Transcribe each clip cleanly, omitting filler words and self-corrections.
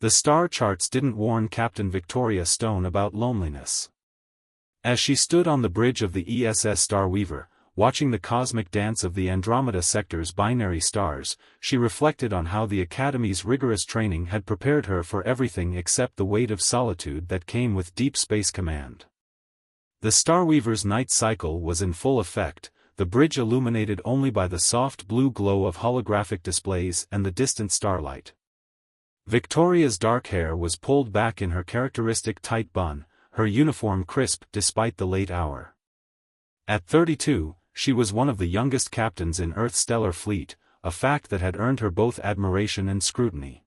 The star charts didn't warn Captain Victoria Stone about loneliness. As she stood on the bridge of the ESS Starweaver, watching the cosmic dance of the Andromeda Sector's binary stars, she reflected on how the Academy's rigorous training had prepared her for everything except the weight of solitude that came with Deep Space Command. The Starweaver's night cycle was in full effect, the bridge illuminated only by the soft blue glow of holographic displays and the distant starlight. Victoria's dark hair was pulled back in her characteristic tight bun, her uniform crisp despite the late hour. At 32, she was one of the youngest captains in Earth's stellar fleet, a fact that had earned her both admiration and scrutiny.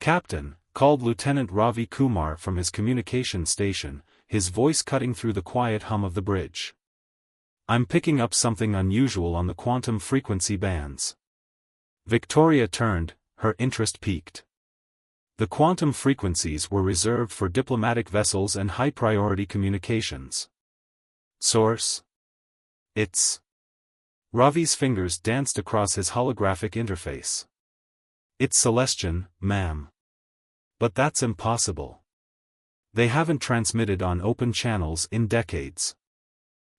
"Captain," called Lieutenant Ravi Kumar from his communication station, his voice cutting through the quiet hum of the bridge. "I'm picking up something unusual on the quantum frequency bands." Victoria turned, her interest piqued. The quantum frequencies were reserved for diplomatic vessels and high-priority communications. Source? It's... Ravi's fingers danced across his holographic interface. "It's Celestian, ma'am. But that's impossible. They haven't transmitted on open channels in decades."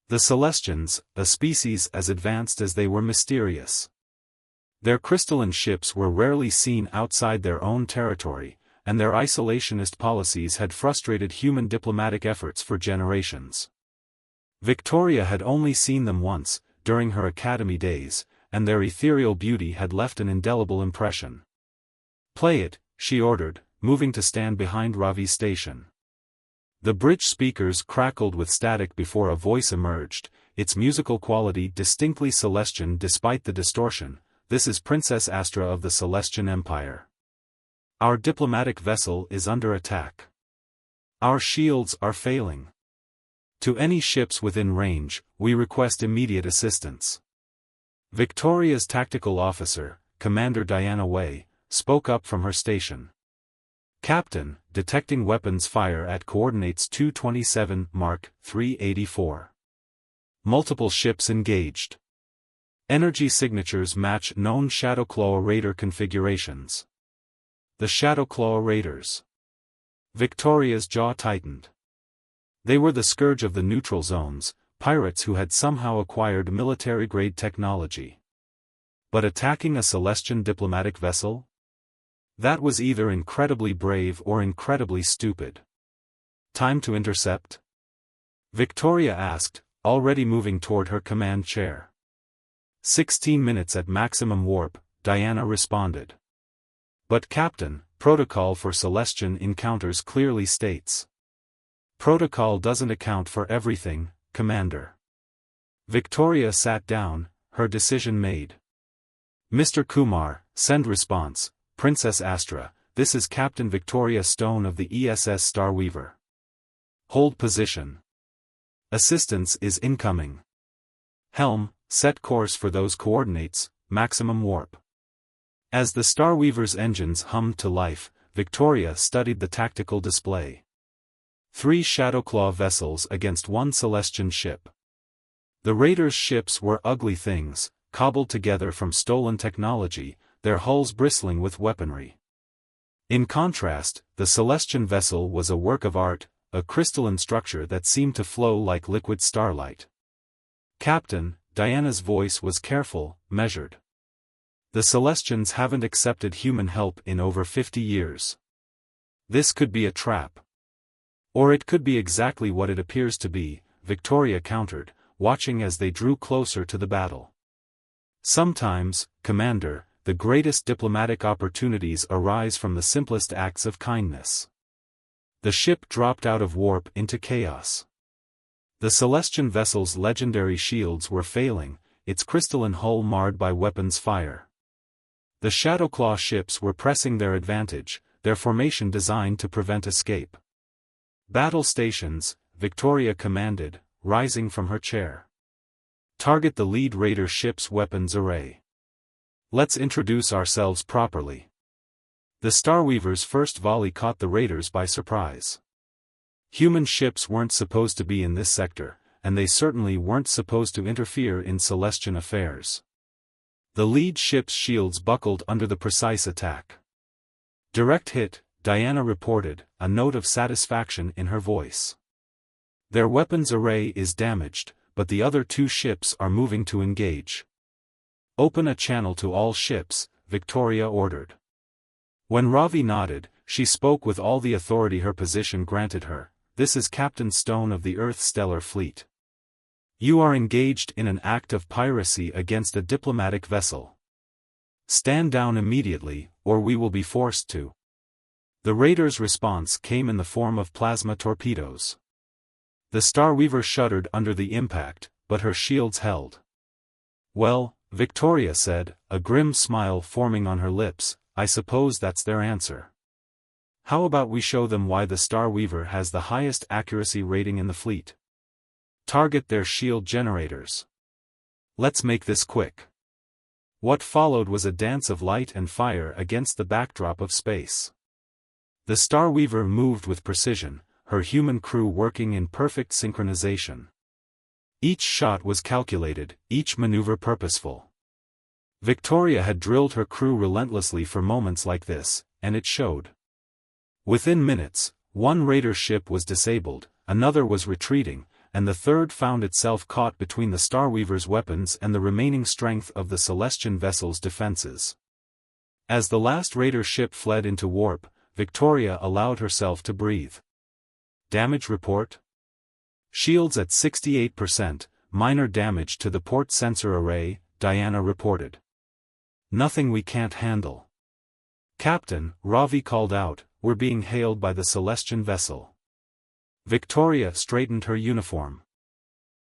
The Celestians, a species as advanced as they were mysterious. Their crystalline ships were rarely seen outside their own territory, and their isolationist policies had frustrated human diplomatic efforts for generations. Victoria had only seen them once, during her academy days, and their ethereal beauty had left an indelible impression. "Play it," she ordered, moving to stand behind Ravi's station. The bridge speakers crackled with static before a voice emerged, its musical quality distinctly Celestian despite the distortion. "This is Princess Astra of the Celestian Empire. Our diplomatic vessel is under attack. Our shields are failing. To any ships within range, we request immediate assistance." Victoria's tactical officer, Commander Diana Way, spoke up from her station. "Captain, detecting weapons fire at coordinates 227 Mark 384. Multiple ships engaged. Energy signatures match known Shadowclaw raider configurations." The Shadowclaw raiders. Victoria's jaw tightened. They were the scourge of the neutral zones, pirates who had somehow acquired military-grade technology. But attacking a Celestian diplomatic vessel? That was either incredibly brave or incredibly stupid. "Time to intercept?" Victoria asked, already moving toward her command chair. 16 minutes at maximum warp, Diana responded. "But Captain, protocol for Celestian encounters clearly states." "Protocol doesn't account for everything, Commander." Victoria sat down, her decision made. "Mr. Kumar, send response, Princess Astra, this is Captain Victoria Stone of the ESS Starweaver. Hold position. Assistance is incoming. Helm, set course for those coordinates, maximum warp." As the Starweaver's engines hummed to life, Victoria studied the tactical display. 3 Shadowclaw vessels against 1 Celestian ship. The raiders' ships were ugly things, cobbled together from stolen technology, their hulls bristling with weaponry. In contrast, the Celestian vessel was a work of art, a crystalline structure that seemed to flow like liquid starlight. "Captain," Diana's voice was careful, measured. "The Celestians haven't accepted human help in over 50 years. This could be a trap. Or it could be exactly what it appears to be," Victoria countered, watching as they drew closer to the battle. "Sometimes, Commander, the greatest diplomatic opportunities arise from the simplest acts of kindness." The ship dropped out of warp into chaos. The Celestian vessel's legendary shields were failing, its crystalline hull marred by weapons fire. The Shadowclaw ships were pressing their advantage, their formation designed to prevent escape. "Battle stations," Victoria commanded, rising from her chair. "Target the lead raider ship's weapons array. Let's introduce ourselves properly." The Starweaver's first volley caught the raiders by surprise. Human ships weren't supposed to be in this sector, and they certainly weren't supposed to interfere in Celestian affairs. The lead ship's shields buckled under the precise attack. "Direct hit," Diana reported, a note of satisfaction in her voice. Their weapons array is damaged, but the other two ships are moving to engage. Open a channel to all ships, Victoria ordered. When Ravi nodded, she spoke with all the authority her position granted her. This is Captain Stone of the Earth Stellar Fleet. You are engaged in an act of piracy against a diplomatic vessel. Stand down immediately, or we will be forced to. The raiders' response came in the form of plasma torpedoes. The Starweaver shuddered under the impact, but her shields held. Well, Victoria said, a grim smile forming on her lips, I suppose that's their answer. How about we show them why the Starweaver has the highest accuracy rating in the fleet? Target their shield generators. Let's make this quick. What followed was a dance of light and fire against the backdrop of space. The Starweaver moved with precision, her human crew working in perfect synchronization. Each shot was calculated, each maneuver purposeful. Victoria had drilled her crew relentlessly for moments like this, and it showed. Within minutes, one raider ship was disabled, another was retreating, and the third found itself caught between the Starweaver's weapons and the remaining strength of the Celestian vessel's defenses. As the last raider ship fled into warp, Victoria allowed herself to breathe. Damage report? Shields at 68%, minor damage to the port sensor array, Diana reported. Nothing we can't handle. Captain, Ravi called out, we're being hailed by the Celestian vessel. Victoria straightened her uniform.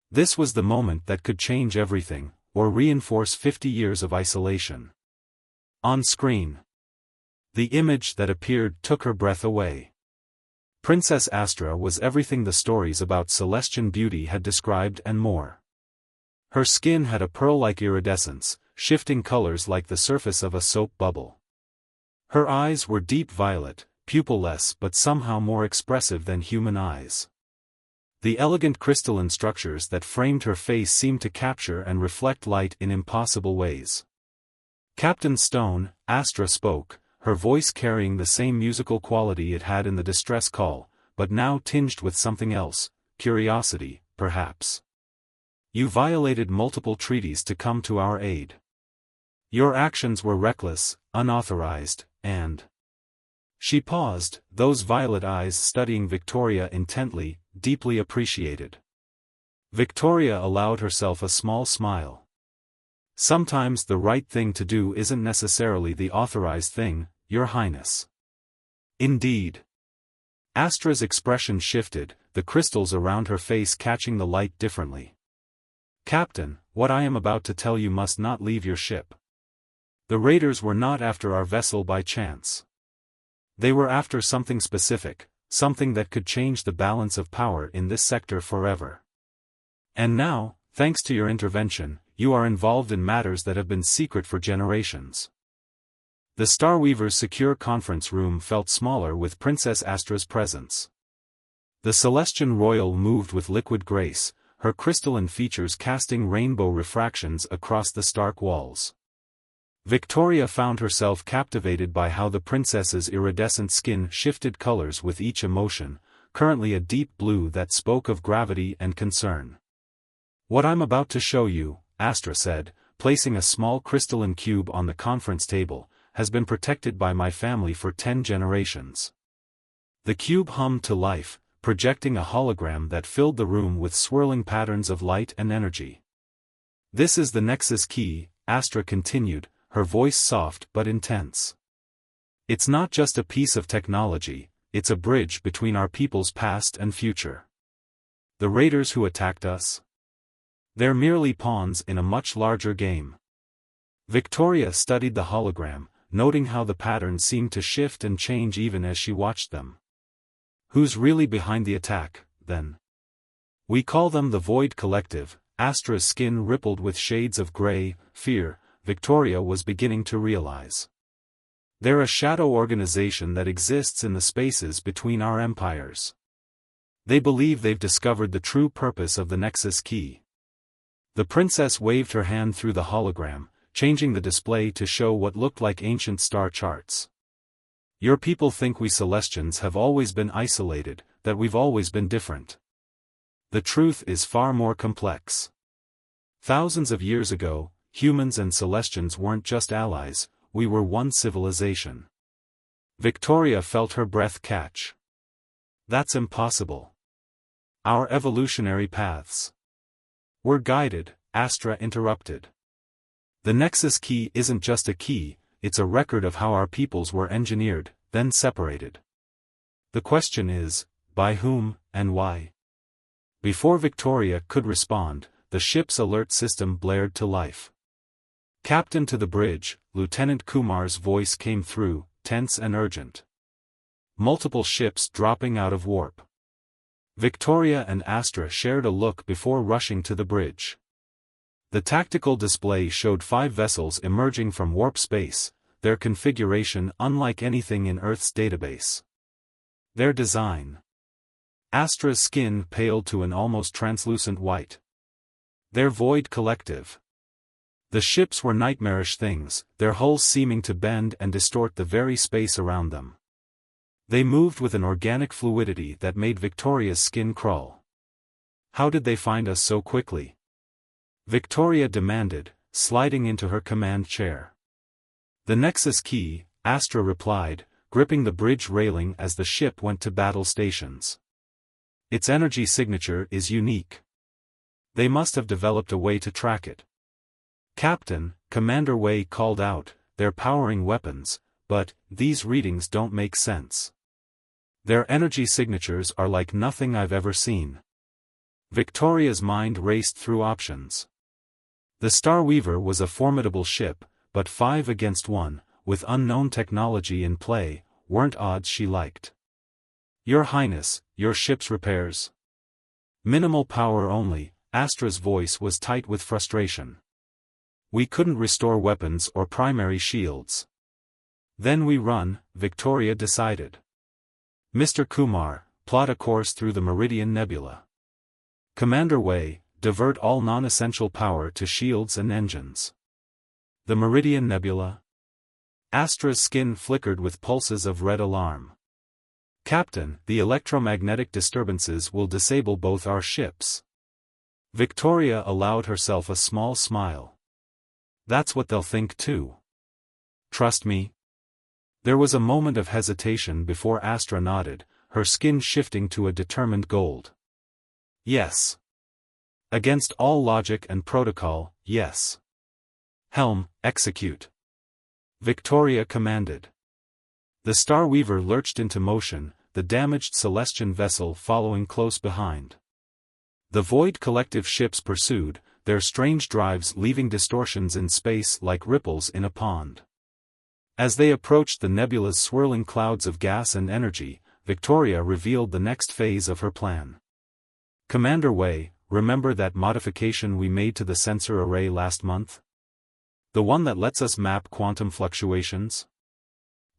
This was the moment that could change everything, or reinforce 50 years of isolation. On screen. The image that appeared took her breath away. Princess Astra was everything the stories about Celestian beauty had described and more. Her skin had a pearl-like iridescence, shifting colors like the surface of a soap bubble. Her eyes were deep violet, pupilless but somehow more expressive than human eyes. The elegant crystalline structures that framed her face seemed to capture and reflect light in impossible ways. Captain Stone, Astra spoke, her voice carrying the same musical quality it had in the distress call, but now tinged with something else, curiosity, perhaps. You violated multiple treaties to come to our aid. Your actions were reckless, unauthorized, and... She paused, those violet eyes studying Victoria intently, deeply appreciated. Victoria allowed herself a small smile. Sometimes the right thing to do isn't necessarily the authorized thing, Your Highness. Indeed. Astra's expression shifted, the crystals around her face catching the light differently. Captain, what I am about to tell you must not leave your ship. The raiders were not after our vessel by chance. They were after something specific, something that could change the balance of power in this sector forever. And now, thanks to your intervention, you are involved in matters that have been secret for generations. The Starweaver's secure conference room felt smaller with Princess Astra's presence. The Celestian Royal moved with liquid grace, her crystalline features casting rainbow refractions across the stark walls. Victoria found herself captivated by how the princess's iridescent skin shifted colors with each emotion, currently a deep blue that spoke of gravity and concern. What I'm about to show you, Astra said, placing a small crystalline cube on the conference table, has been protected by my family for 10 generations. The cube hummed to life, projecting a hologram that filled the room with swirling patterns of light and energy. This is the Nexus key, Astra continued, her voice soft but intense. It's not just a piece of technology, it's a bridge between our people's past and future. The raiders who attacked us? They're merely pawns in a much larger game. Victoria studied the hologram, noting how the patterns seemed to shift and change even as she watched them. Who's really behind the attack, then? We call them the Void Collective. Astra's skin rippled with shades of gray, fear, Victoria was beginning to realize. They're a shadow organization that exists in the spaces between our empires. They believe they've discovered the true purpose of the Nexus key. The princess waved her hand through the hologram, changing the display to show what looked like ancient star charts. Your people think we Celestians have always been isolated, that we've always been different. The truth is far more complex. Thousands of years ago, humans and Celestians weren't just allies, we were one civilization. Victoria felt her breath catch. That's impossible. Our evolutionary paths were guided, Astra interrupted. The Nexus key isn't just a key, it's a record of how our peoples were engineered, then separated. The question is, by whom, and why? Before Victoria could respond, the ship's alert system blared to life. Captain to the bridge, Lieutenant Kumar's voice came through, tense and urgent. Multiple ships dropping out of warp. Victoria and Astra shared a look before rushing to the bridge. The tactical display showed 5 vessels emerging from warp space, their configuration unlike anything in Earth's database. Their design. Astra's skin paled to an almost translucent white. Their void collective. The ships were nightmarish things, their hulls seeming to bend and distort the very space around them. They moved with an organic fluidity that made Victoria's skin crawl. How did they find us so quickly? Victoria demanded, sliding into her command chair. The Nexus key, Astra replied, gripping the bridge railing as the ship went to battle stations. Its energy signature is unique. They must have developed a way to track it. Captain, Commander Wei called out, they're powering weapons, but these readings don't make sense. Their energy signatures are like nothing I've ever seen. Victoria's mind raced through options. The Starweaver was a formidable ship, but 5 against 1, with unknown technology in play, weren't odds she liked. Your Highness, your ship's repairs. Minimal power only, Astra's voice was tight with frustration. We couldn't restore weapons or primary shields. Then we run, Victoria decided. Mr. Kumar, plot a course through the Meridian Nebula. Commander Wei, divert all non-essential power to shields and engines. The Meridian Nebula? Astra's skin flickered with pulses of red alarm. Captain, the electromagnetic disturbances will disable both our ships. Victoria allowed herself a small smile. That's what they'll think too. Trust me. There was a moment of hesitation before Astra nodded, her skin shifting to a determined gold. Yes. Against all logic and protocol, yes. Helm, execute. Victoria commanded. The Starweaver lurched into motion, the damaged Celestian vessel following close behind. The Void Collective ships pursued, their strange drives leaving distortions in space like ripples in a pond. As they approached the nebula's swirling clouds of gas and energy, Victoria revealed the next phase of her plan. Commander Wei, remember that modification we made to the sensor array last month? The one that lets us map quantum fluctuations?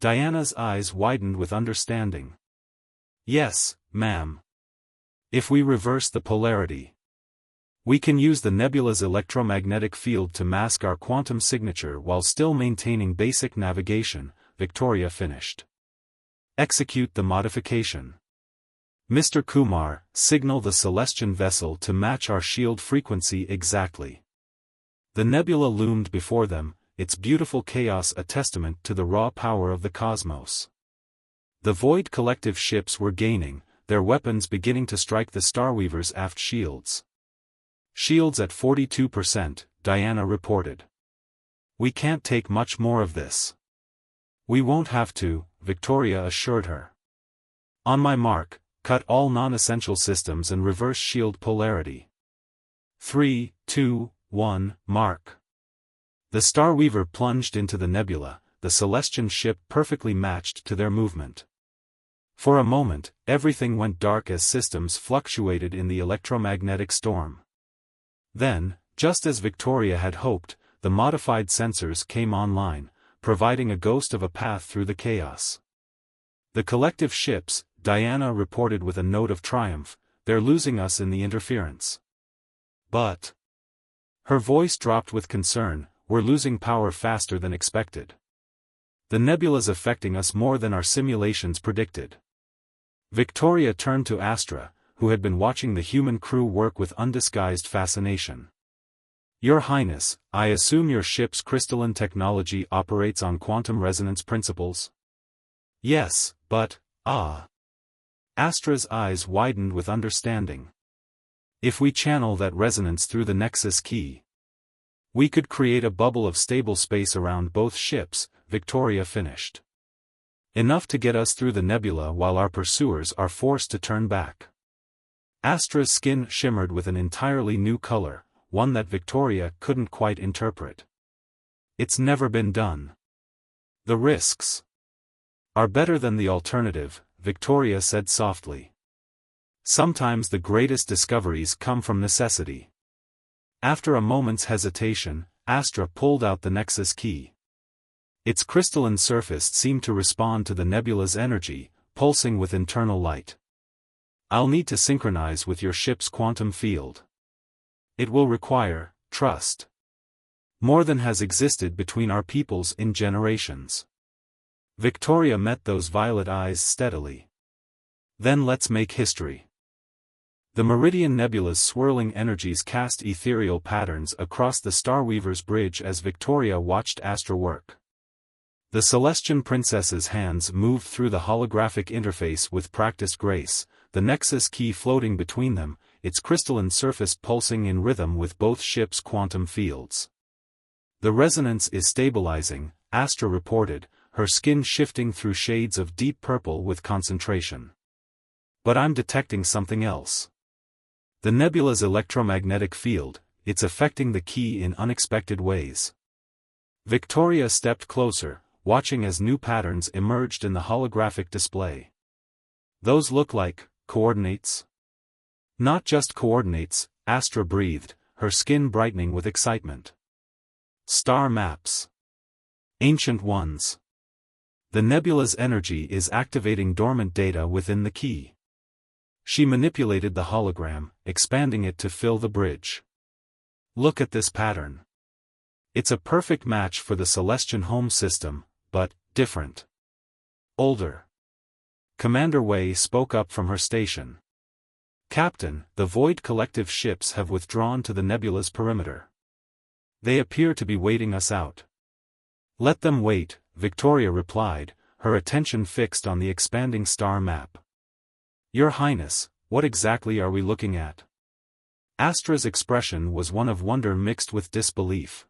Diana's eyes widened with understanding. Yes, ma'am. If we reverse the polarity, we can use the nebula's electromagnetic field to mask our quantum signature while still maintaining basic navigation, Victoria finished. Execute the modification. Mr. Kumar, signal the Celestian vessel to match our shield frequency exactly. The nebula loomed before them, its beautiful chaos a testament to the raw power of the cosmos. The Void Collective ships were gaining, their weapons beginning to strike the Starweaver's aft shields. Shields at 42%, Diana reported. We can't take much more of this. We won't have to, Victoria assured her. On my mark, cut all non-essential systems and reverse shield polarity. 3, 2, 1, mark. The Starweaver plunged into the nebula, the Celestian ship perfectly matched to their movement. For a moment, everything went dark as systems fluctuated in the electromagnetic storm. Then, just as Victoria had hoped, the modified sensors came online, providing a ghost of a path through the chaos. The collective ships, Diana reported with a note of triumph, they're losing us in the interference. But her voice dropped with concern, we're losing power faster than expected. The nebula's affecting us more than our simulations predicted. Victoria turned to Astra, who had been watching the human crew work with undisguised fascination. Your Highness, I assume your ship's crystalline technology operates on quantum resonance principles? Yes, but, Astra's eyes widened with understanding. If we channel that resonance through the Nexus key, we could create a bubble of stable space around both ships, Victoria finished. Enough to get us through the nebula while our pursuers are forced to turn back. Astra's skin shimmered with an entirely new color, one that Victoria couldn't quite interpret. It's never been done. The risks are better than the alternative, Victoria said softly. Sometimes the greatest discoveries come from necessity. After a moment's hesitation, Astra pulled out the Nexus key. Its crystalline surface seemed to respond to the nebula's energy, pulsing with internal light. I'll need to synchronize with your ship's quantum field. It will require trust. More than has existed between our peoples in generations. Victoria met those violet eyes steadily. Then let's make history. The Meridian Nebula's swirling energies cast ethereal patterns across the Starweaver's bridge as Victoria watched Astra work. The Celestian Princess's hands moved through the holographic interface with practiced grace, the Nexus key floating between them, its crystalline surface pulsing in rhythm with both ships' quantum fields. The resonance is stabilizing, Astra reported, her skin shifting through shades of deep purple with concentration. But I'm detecting something else. The nebula's electromagnetic field, it's affecting the key in unexpected ways. Victoria stepped closer, watching as new patterns emerged in the holographic display. Those look like coordinates? Not just coordinates, Astra breathed, her skin brightening with excitement. Star maps. Ancient ones. The nebula's energy is activating dormant data within the key. She manipulated the hologram, expanding it to fill the bridge. Look at this pattern. It's a perfect match for the Celestian home system, but different. Older. Commander Wei spoke up from her station. Captain, the Void Collective ships have withdrawn to the nebula's perimeter. They appear to be waiting us out. Let them wait, Victoria replied, her attention fixed on the expanding star map. Your Highness, what exactly are we looking at? Astra's expression was one of wonder mixed with disbelief.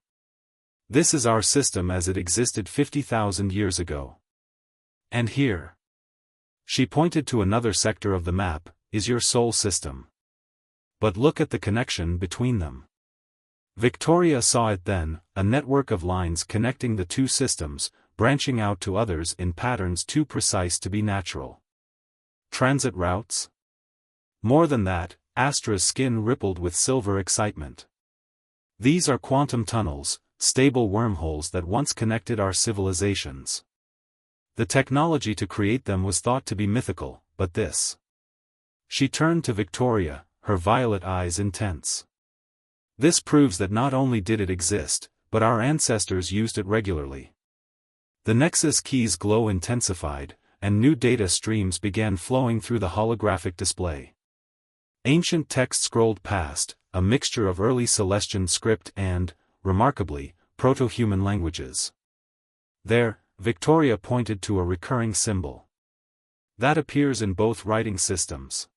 This is our system as it existed 50,000 years ago. And here, she pointed to another sector of the map, is your soul system. But look at the connection between them. Victoria saw it then, a network of lines connecting the two systems, branching out to others in patterns too precise to be natural. Transit routes? More than that, Astra's skin rippled with silver excitement. These are quantum tunnels, stable wormholes that once connected our civilizations. The technology to create them was thought to be mythical, but this. She turned to Victoria, her violet eyes intense. This proves that not only did it exist, but our ancestors used it regularly. The Nexus key's glow intensified, and new data streams began flowing through the holographic display. Ancient text scrolled past, a mixture of early Celestian script and, remarkably, proto-human languages. There, Victoria pointed to a recurring symbol. That appears in both writing systems.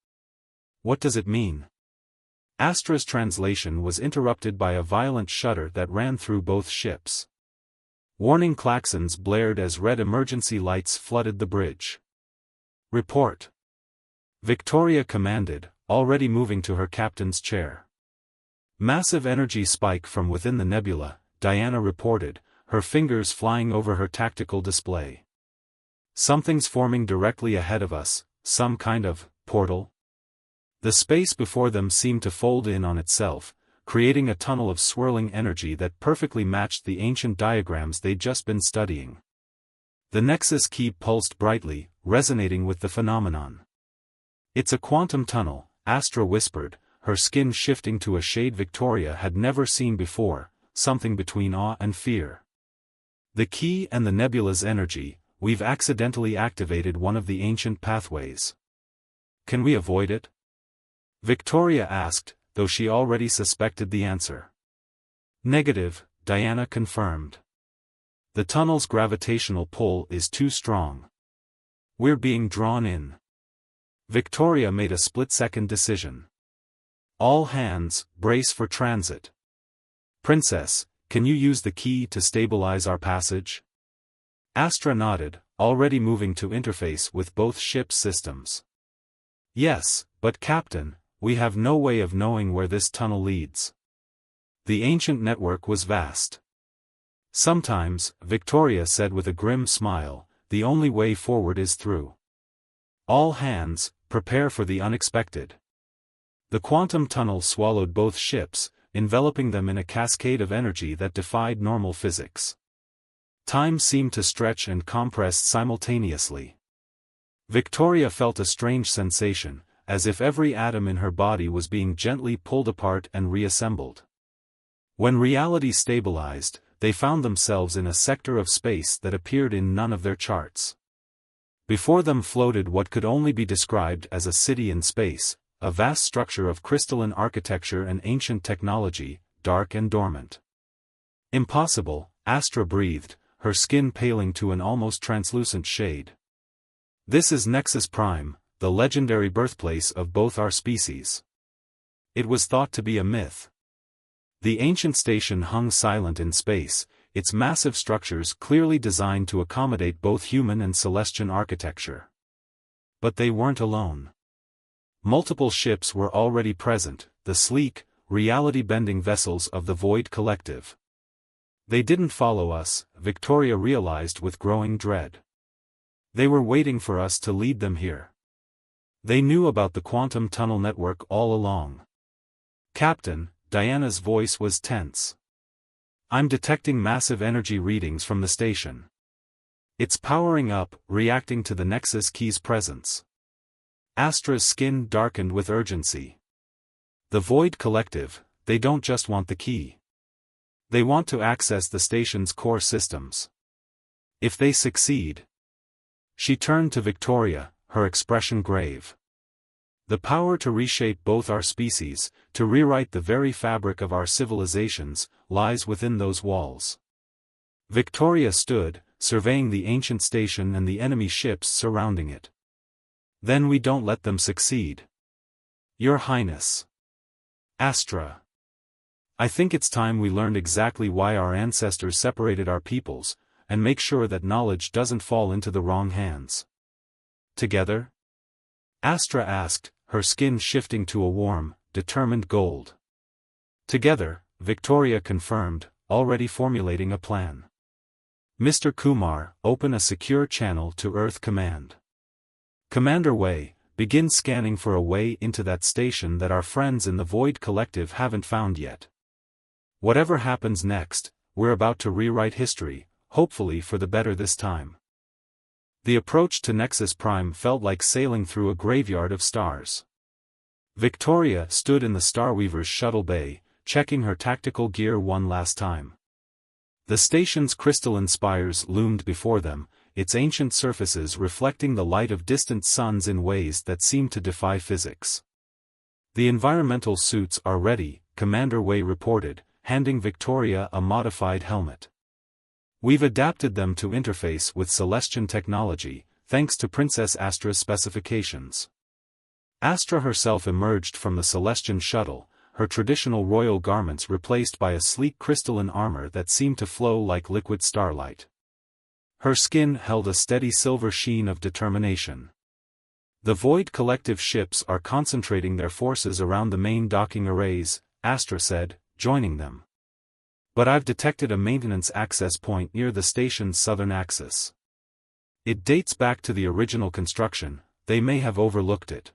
What does it mean? Astra's translation was interrupted by a violent shudder that ran through both ships. Warning klaxons blared as red emergency lights flooded the bridge. Report. Victoria commanded, already moving to her captain's chair. Massive energy spike from within the nebula, Diana reported, her fingers flying over her tactical display. Something's forming directly ahead of us, some kind of portal. The space before them seemed to fold in on itself, creating a tunnel of swirling energy that perfectly matched the ancient diagrams they'd just been studying. The Nexus key pulsed brightly, resonating with the phenomenon. It's a quantum tunnel, Astra whispered, her skin shifting to a shade Victoria had never seen before, something between awe and fear. The key and the nebula's energy, we've accidentally activated one of the ancient pathways. Can we avoid it? Victoria asked, though she already suspected the answer. Negative, Diana confirmed. The tunnel's gravitational pull is too strong. We're being drawn in. Victoria made a split-second decision. All hands, brace for transit. Princess, can you use the key to stabilize our passage? Astra nodded, already moving to interface with both ships' systems. Yes, but Captain, we have no way of knowing where this tunnel leads. The ancient network was vast. Sometimes, Victoria said with a grim smile, the only way forward is through. All hands, prepare for the unexpected. The quantum tunnel swallowed both ships, enveloping them in a cascade of energy that defied normal physics. Time seemed to stretch and compress simultaneously. Victoria felt a strange sensation, as if every atom in her body was being gently pulled apart and reassembled. When reality stabilized, they found themselves in a sector of space that appeared in none of their charts. Before them floated what could only be described as a city in space, a vast structure of crystalline architecture and ancient technology, dark and dormant. Impossible, Astra breathed, her skin paling to an almost translucent shade. This is Nexus Prime, the legendary birthplace of both our species. It was thought to be a myth. The ancient station hung silent in space, its massive structures clearly designed to accommodate both human and celestian architecture. But they weren't alone. Multiple ships were already present, the sleek, reality-bending vessels of the Void Collective. They didn't follow us, Victoria realized with growing dread. They were waiting for us to lead them here. They knew about the quantum tunnel network all along. Captain, Diana's voice was tense. I'm detecting massive energy readings from the station. It's powering up, reacting to the Nexus key's presence. Astra's skin darkened with urgency. The Void Collective, they don't just want the key. They want to access the station's core systems. If they succeed... She turned to Victoria, her expression grave. The power to reshape both our species, to rewrite the very fabric of our civilizations, lies within those walls. Victoria stood, surveying the ancient station and the enemy ships surrounding it. Then we don't let them succeed. Your Highness. Astra. I think it's time we learned exactly why our ancestors separated our peoples, and make sure that knowledge doesn't fall into the wrong hands. Together? Astra asked, her skin shifting to a warm, determined gold. Together, Victoria confirmed, already formulating a plan. Mr. Kumar, open a secure channel to Earth Command. Commander Wei, begin scanning for a way into that station that our friends in the Void Collective haven't found yet. Whatever happens next, we're about to rewrite history, hopefully for the better this time. The approach to Nexus Prime felt like sailing through a graveyard of stars. Victoria stood in the Starweaver's shuttle bay, checking her tactical gear one last time. The station's crystalline spires loomed before them, its ancient surfaces reflecting the light of distant suns in ways that seemed to defy physics. The environmental suits are ready, Commander Wei reported, handing Victoria a modified helmet. We've adapted them to interface with Celestian technology, thanks to Princess Astra's specifications. Astra herself emerged from the Celestian shuttle, her traditional royal garments replaced by a sleek crystalline armor that seemed to flow like liquid starlight. Her skin held a steady silver sheen of determination. The Void Collective ships are concentrating their forces around the main docking arrays, Astra said, joining them. But I've detected a maintenance access point near the station's southern axis. It dates back to the original construction, they may have overlooked it.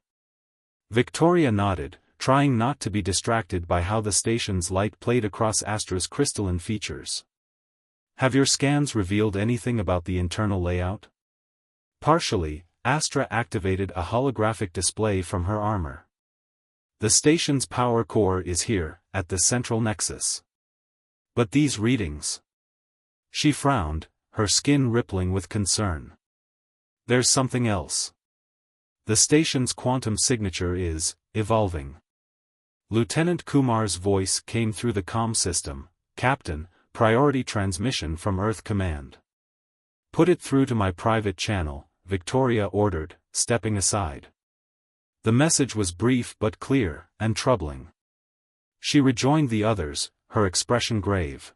Victoria nodded, trying not to be distracted by how the station's light played across Astra's crystalline features. Have your scans revealed anything about the internal layout? Partially, Astra activated a holographic display from her armor. The station's power core is here, at the central nexus. But these readings... She frowned, her skin rippling with concern. There's something else. The station's quantum signature is evolving. Lieutenant Kumar's voice came through the comm system. Captain, priority transmission from Earth Command. Put it through to my private channel, Victoria ordered, stepping aside. The message was brief but clear, and troubling. She rejoined the others, her expression grave.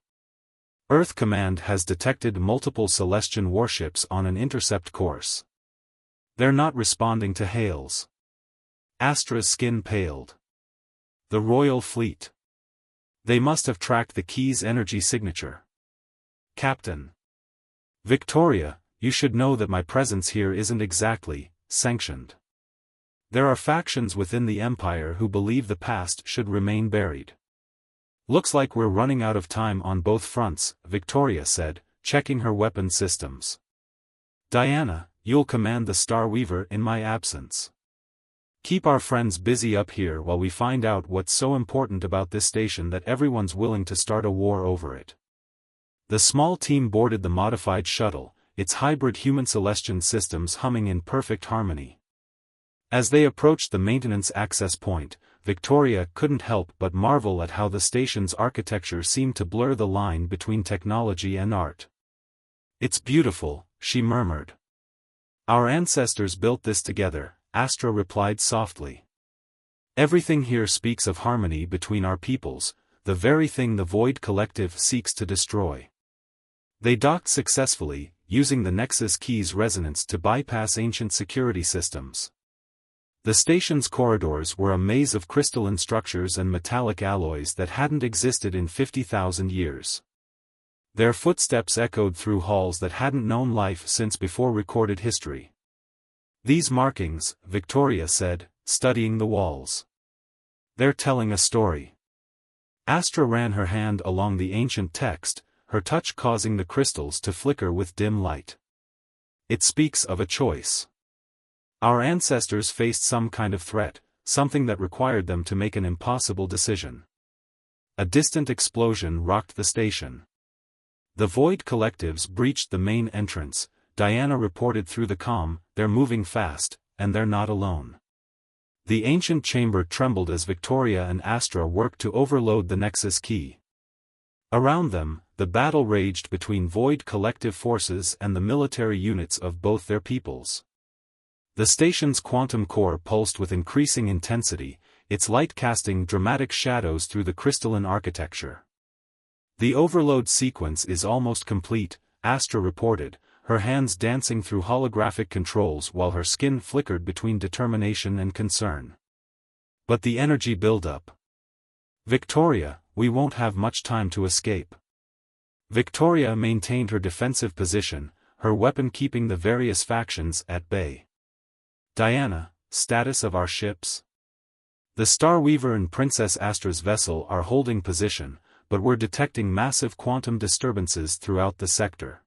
Earth Command has detected multiple Celestian warships on an intercept course. They're not responding to hails. Astra's skin paled. The Royal Fleet. They must have tracked the key's energy signature. Captain. Victoria, you should know that my presence here isn't exactly sanctioned. There are factions within the Empire who believe the past should remain buried. Looks like we're running out of time on both fronts, Victoria said, checking her weapon systems. Diana, you'll command the Star Weaver in my absence. Keep our friends busy up here while we find out what's so important about this station that everyone's willing to start a war over it. The small team boarded the modified shuttle, its hybrid human-Celestian systems humming in perfect harmony. As they approached the maintenance access point, Victoria couldn't help but marvel at how the station's architecture seemed to blur the line between technology and art. It's beautiful, she murmured. Our ancestors built this together, Astra replied softly. Everything here speaks of harmony between our peoples, the very thing the Void Collective seeks to destroy. They docked successfully, using the Nexus Key's resonance to bypass ancient security systems. The station's corridors were a maze of crystalline structures and metallic alloys that hadn't existed in 50,000 years. Their footsteps echoed through halls that hadn't known life since before recorded history. These markings, Victoria said, studying the walls. They're telling a story. Astra ran her hand along the ancient text, her touch causing the crystals to flicker with dim light. It speaks of a choice. Our ancestors faced some kind of threat, something that required them to make an impossible decision. A distant explosion rocked the station. The Void Collectives breached the main entrance, Diana reported through the comm, they're moving fast, and they're not alone. The ancient chamber trembled as Victoria and Astra worked to overload the Nexus Key. Around them, the battle raged between Void Collective forces and the military units of both their peoples. The station's quantum core pulsed with increasing intensity, its light casting dramatic shadows through the crystalline architecture. The overload sequence is almost complete, Astra reported, her hands dancing through holographic controls while her skin flickered between determination and concern. But the energy buildup. Victoria, we won't have much time to escape. Victoria maintained her defensive position, her weapon keeping the various factions at bay. Diana, status of our ships? The Star Weaver and Princess Astra's vessel are holding position, but we're detecting massive quantum disturbances throughout the sector.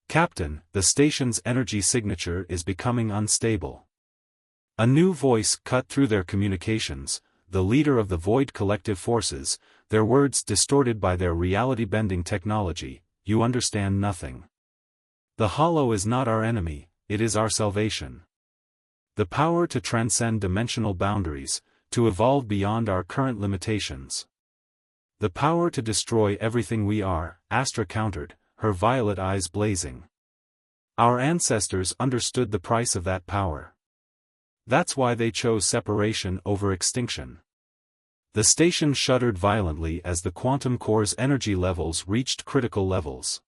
Captain, the station's energy signature is becoming unstable. A new voice cut through their communications, the leader of the Void Collective forces, their words distorted by their reality-bending technology. You understand nothing. The Hollow is not our enemy, it is our salvation. The power to transcend dimensional boundaries, to evolve beyond our current limitations. The power to destroy everything we are, Astra countered, her violet eyes blazing. Our ancestors understood the price of that power. That's why they chose separation over extinction. The station shuddered violently as the quantum core's energy levels reached critical levels.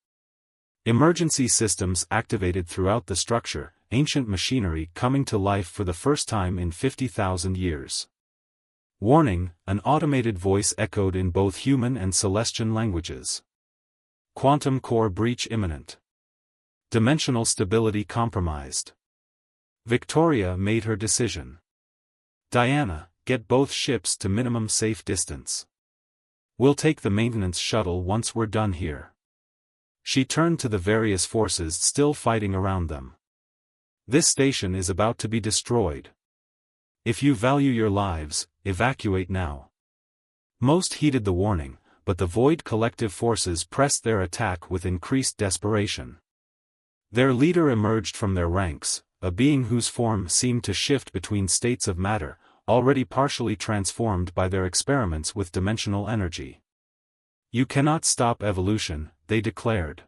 Emergency systems activated throughout the structure, ancient machinery coming to life for the first time in 50,000 years. Warning, an automated voice echoed in both human and Celestian languages. Quantum core breach imminent. Dimensional stability compromised. Victoria made her decision. Diana, get both ships to minimum safe distance. We'll take the maintenance shuttle once we're done here. She turned to the various forces still fighting around them. This station is about to be destroyed. If you value your lives, evacuate now. Most heeded the warning, but the Void collective forces pressed their attack with increased desperation. Their leader emerged from their ranks, a being whose form seemed to shift between states of matter, already partially transformed by their experiments with dimensional energy. "You cannot stop evolution," they declared.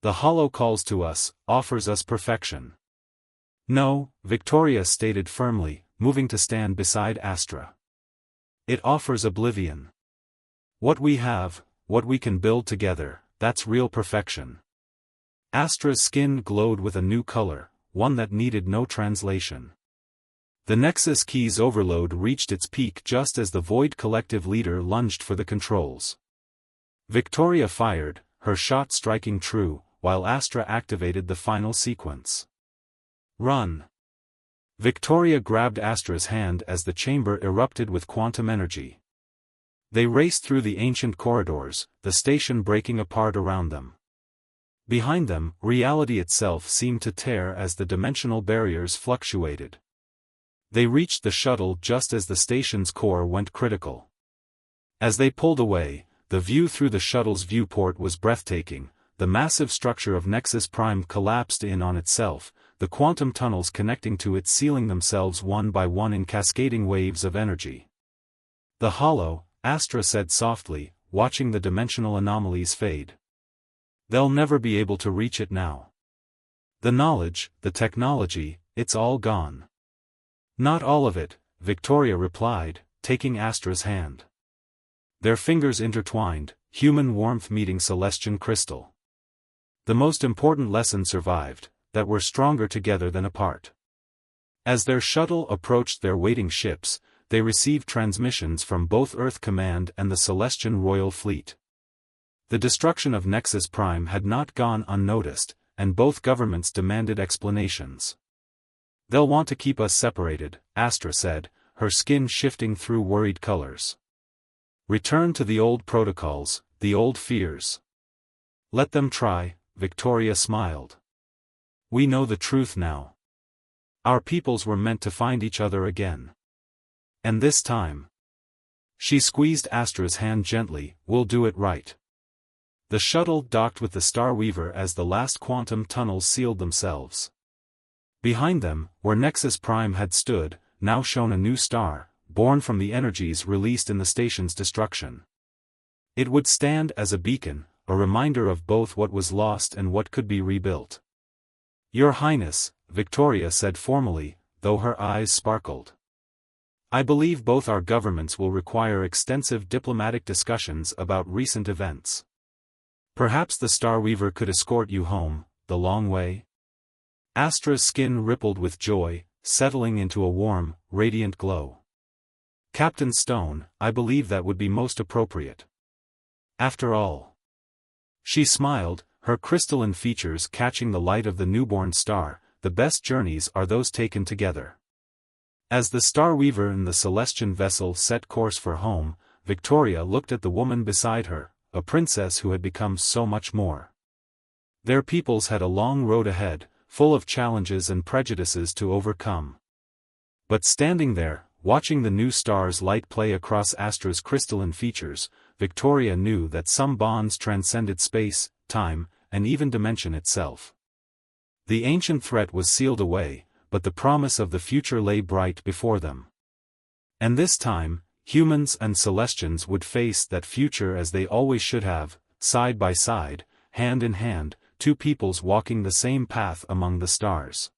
"The Hollow calls to us, offers us perfection." "No," Victoria stated firmly, moving to stand beside Astra. "It offers oblivion. What we have, what we can build together, that's real perfection." Astra's skin glowed with a new color, one that needed no translation. The Nexus Key's overload reached its peak just as the Void collective leader lunged for the controls. Victoria fired, her shot striking true, while Astra activated the final sequence. "Run!" Victoria grabbed Astra's hand as the chamber erupted with quantum energy. They raced through the ancient corridors, the station breaking apart around them. Behind them, reality itself seemed to tear as the dimensional barriers fluctuated. They reached the shuttle just as the station's core went critical. As they pulled away, the view through the shuttle's viewport was breathtaking. The massive structure of Nexus Prime collapsed in on itself, the quantum tunnels connecting to it sealing themselves one by one in cascading waves of energy. "The Hollow," Astra said softly, watching the dimensional anomalies fade. "They'll never be able to reach it now. The knowledge, the technology, it's all gone." "Not all of it," Victoria replied, taking Astra's hand. Their fingers intertwined, human warmth meeting Celestian crystal. The most important lesson survived, that we're stronger together than apart. As their shuttle approached their waiting ships, they received transmissions from both Earth Command and the Celestian Royal Fleet. The destruction of Nexus Prime had not gone unnoticed, and both governments demanded explanations. "They'll want to keep us separated," Astra said, her skin shifting through worried colors. "Return to the old protocols, the old fears." "Let them try," Victoria smiled. "We know the truth now. Our peoples were meant to find each other again. And this time," she squeezed Astra's hand gently, "we'll do it right." The shuttle docked with the Starweaver as the last quantum tunnels sealed themselves. Behind them, where Nexus Prime had stood, now shone a new star, born from the energies released in the station's destruction. It would stand as a beacon, a reminder of both what was lost and what could be rebuilt. "Your Highness," Victoria said formally, though her eyes sparkled. "I believe both our governments will require extensive diplomatic discussions about recent events. Perhaps the Starweaver could escort you home, the long way?" Astra's skin rippled with joy, settling into a warm, radiant glow. "Captain Stone, I believe that would be most appropriate. After all." She smiled, her crystalline features catching the light of the newborn star. "The best journeys are those taken together." As the Starweaver and the Celestian vessel set course for home, Victoria looked at the woman beside her, a princess who had become so much more. Their peoples had a long road ahead, full of challenges and prejudices to overcome. But standing there, watching the new star's light play across Astra's crystalline features, Victoria knew that some bonds transcended space, time, and even dimension itself. The ancient threat was sealed away, but the promise of the future lay bright before them. And this time, humans and Celestians would face that future as they always should have, side by side, hand in hand, two peoples walking the same path among the stars.